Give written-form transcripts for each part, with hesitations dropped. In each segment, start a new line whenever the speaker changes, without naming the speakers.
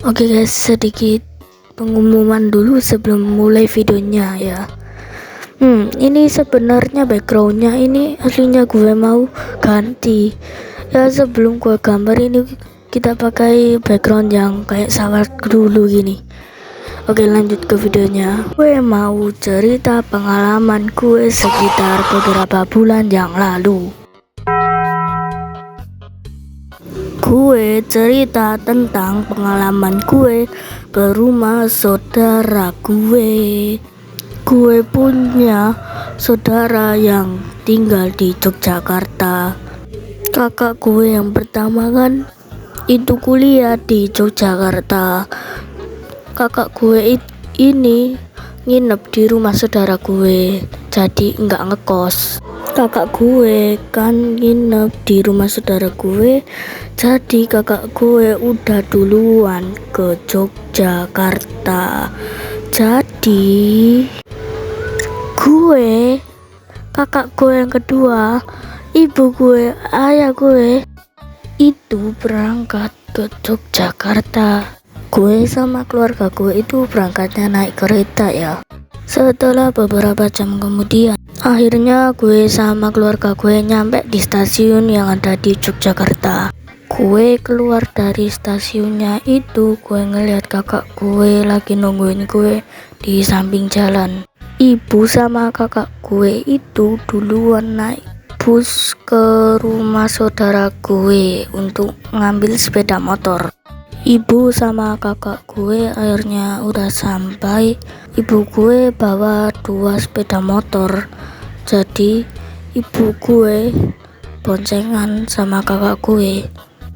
Oke guys, sedikit pengumuman dulu sebelum mulai videonya ya. Ini sebenarnya backgroundnya ini aslinya gue mau ganti ya. Sebelum gue gambar ini kita pakai background yang kayak sawah dulu gini. Oke, lanjut ke videonya. Gue mau cerita pengalaman gue sekitar beberapa bulan yang lalu. Gue cerita tentang pengalaman gue ke rumah saudara gue. Gue punya saudara yang tinggal di Yogyakarta. Kakak gue yang pertama kan itu kuliah di Yogyakarta. Kakak gue ini nginep di rumah saudara gue, jadi nggak ngekos. Kakak gue kan nginep di rumah saudara gue, jadi kakak gue udah duluan ke Yogyakarta. Jadi gue, kakak gue yang kedua, ibu gue, ayah gue itu berangkat ke Yogyakarta. Gue sama keluarga gue itu berangkatnya naik kereta ya. Setelah beberapa jam kemudian, akhirnya gue sama keluarga gue nyampe di stasiun yang ada di Yogyakarta. Gue keluar dari stasiunnya itu, gue ngeliat kakak gue lagi nungguin gue di samping jalan. Ibu sama kakak gue itu duluan naik bus ke rumah saudara gue untuk ngambil sepeda motor. Ibu sama kakak gue akhirnya udah sampai. Ibu gue bawa 2 sepeda motor, jadi ibu gue boncengan sama kakak gue.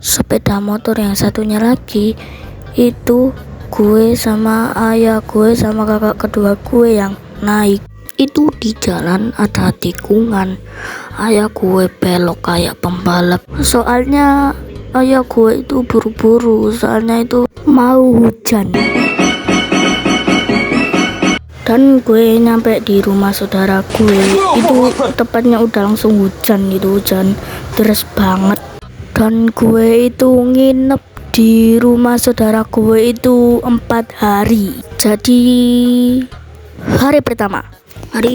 Sepeda motor yang satunya lagi itu gue sama ayah gue sama kakak kedua gue yang naik. Itu di jalan ada tikungan, ayah gue belok kayak pembalap. Soalnya ayah gue itu buru-buru, soalnya itu mau hujan. Dan gue nyampe di rumah saudara gue itu tepatnya udah langsung hujan, itu hujan deras banget. Dan gue itu nginep di rumah saudara gue itu 4 hari. Jadi hari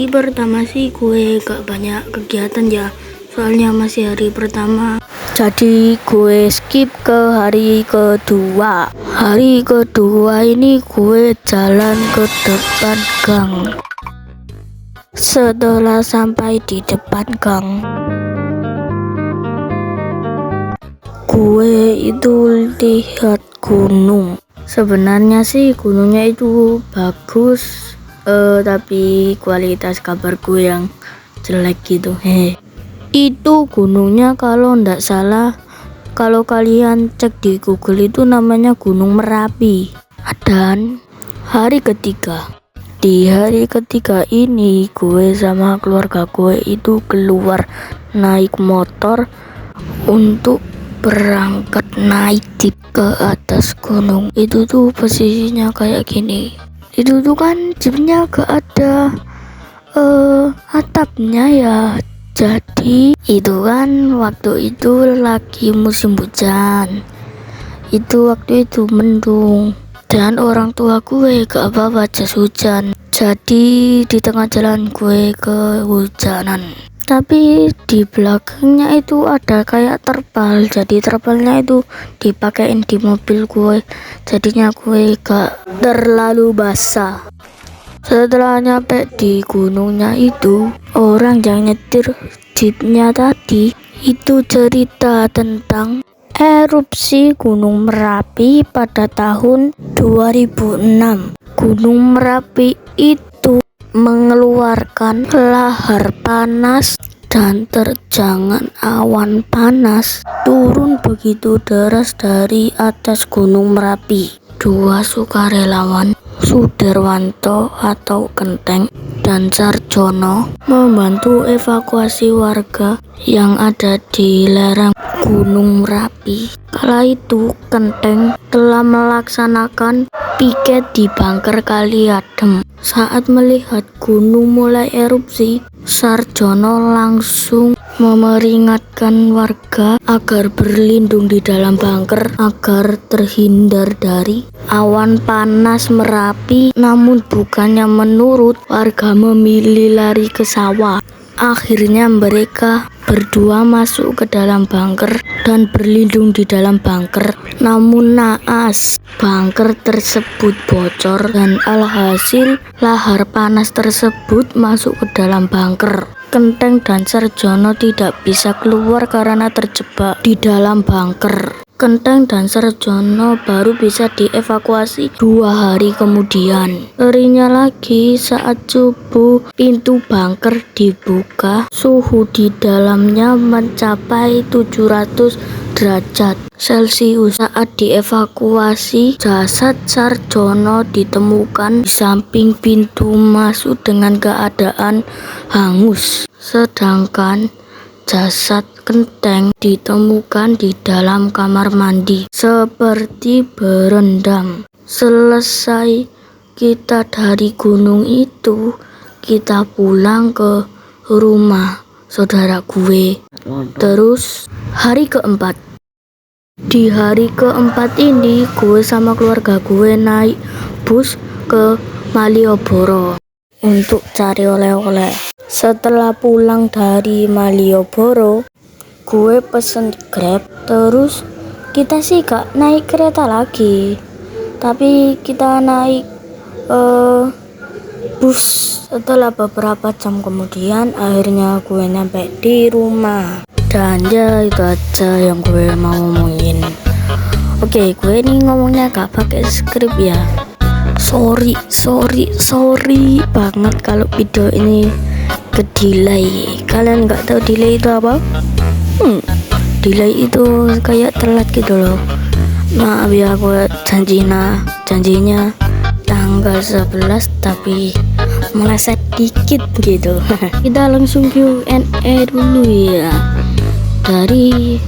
pertama sih gue gak banyak kegiatan ya, soalnya masih hari pertama. Jadi gue skip ke hari kedua. Hari kedua ini gue jalan ke depan gang. Setelah sampai di depan gang, gue itu lihat gunung. Sebenarnya sih gunungnya itu bagus, tapi kualitas gambar gue yang jelek gitu. Itu gunungnya kalau ndak salah, kalau kalian cek di Google itu namanya Gunung Merapi. Dan di hari ketiga ini gue sama keluarga gue itu keluar naik motor untuk berangkat naik jeep ke atas gunung. Itu tuh posisinya kayak gini. Itu tuh kan jeepnya gak ada atapnya ya. Jadi itu kan waktu itu lagi musim hujan. Itu waktu itu mendung dan orang tua gue gak bawa jas hujan. Jadi di tengah jalan gue kehujanan. Tapi di belakangnya itu ada kayak terpal. Jadi terpalnya itu dipakein di mobil gue. Jadinya gue gak terlalu basah. Setelah nyampe di gunungnya itu, orang yang nyetir jeepnya tadi itu cerita tentang erupsi Gunung Merapi pada tahun 2006. Gunung Merapi itu mengeluarkan lahar panas dan terjangan awan panas turun begitu deras dari atas Gunung Merapi. 2 sukarelawan, Sudarwanto atau Kenteng dan Sarjono, membantu evakuasi warga yang ada di lereng Gunung Merapi. Kala itu Kenteng telah melaksanakan piket di Bangker Kali Adem. Saat melihat gunung mulai erupsi, Sarjono langsung memperingatkan warga agar berlindung di dalam bunker agar terhindar dari awan panas Merapi. Namun bukannya menurut, warga memilih lari ke sawah. Akhirnya mereka berdua masuk ke dalam bunker dan berlindung di dalam bunker. Namun naas, bunker tersebut bocor dan alhasil lahar panas tersebut masuk ke dalam bunker. Kenteng dan Sarjono tidak bisa keluar karena terjebak di dalam bunker. Kenteng dan Sarjono baru bisa dievakuasi 2 hari kemudian. Ngerinya lagi, saat subuh pintu bunker dibuka, suhu di dalamnya mencapai 700 derajat Celcius. Saat dievakuasi, jasad Sarjono ditemukan di samping pintu masuk dengan keadaan hangus, sedangkan jasad Kenteng ditemukan di dalam kamar mandi seperti berendam. Selesai kita dari gunung itu, kita pulang ke rumah saudara gue. Terus hari keempat, di hari keempat ini gue sama keluarga gue naik bus ke Malioboro untuk cari oleh-oleh. Setelah pulang dari Malioboro, gue pesen Grab. Terus kita sih gak naik kereta lagi, tapi kita naik bus. Setelah beberapa jam kemudian, akhirnya gue nyampe di rumah. Dan ya itu aja yang gue mau ngomongin. Oke, gue ini ngomongnya gak pakai skrip ya. Sorry banget kalau video ini ke delay. Kalian nggak tahu delay itu apa? Delay itu kayak telat gitu loh. Maaf ya, gue janjinya tanggal 11 tapi meleset dikit gitu. Kita langsung Q&A dulu ya dari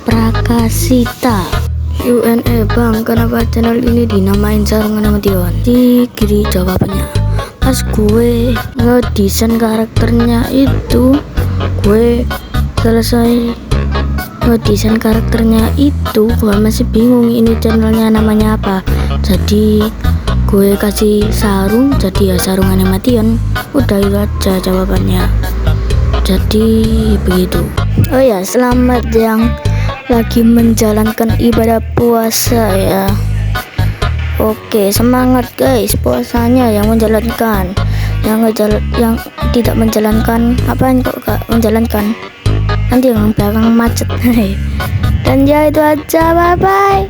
Prakasita. Q&A, bang, kenapa channel ini dinamain Sarungan sama Tion? Gini jawabannya, pas gue ngedesain karakternya itu, gue selesai ngedesain karakternya itu, gue masih bingung ini channelnya namanya apa. Jadi gue kasih sarung, jadi ya Sarungan sama Tion. Udah itu aja jawabannya. Jadi begitu. Oh ya, selamat yang lagi menjalankan ibadah puasa ya. Oke, semangat guys puasanya yang menjalankan. Yang tidak menjalankan, apaan kok gak menjalankan? Nanti yang belakang macet. Dan ya itu aja, bye bye.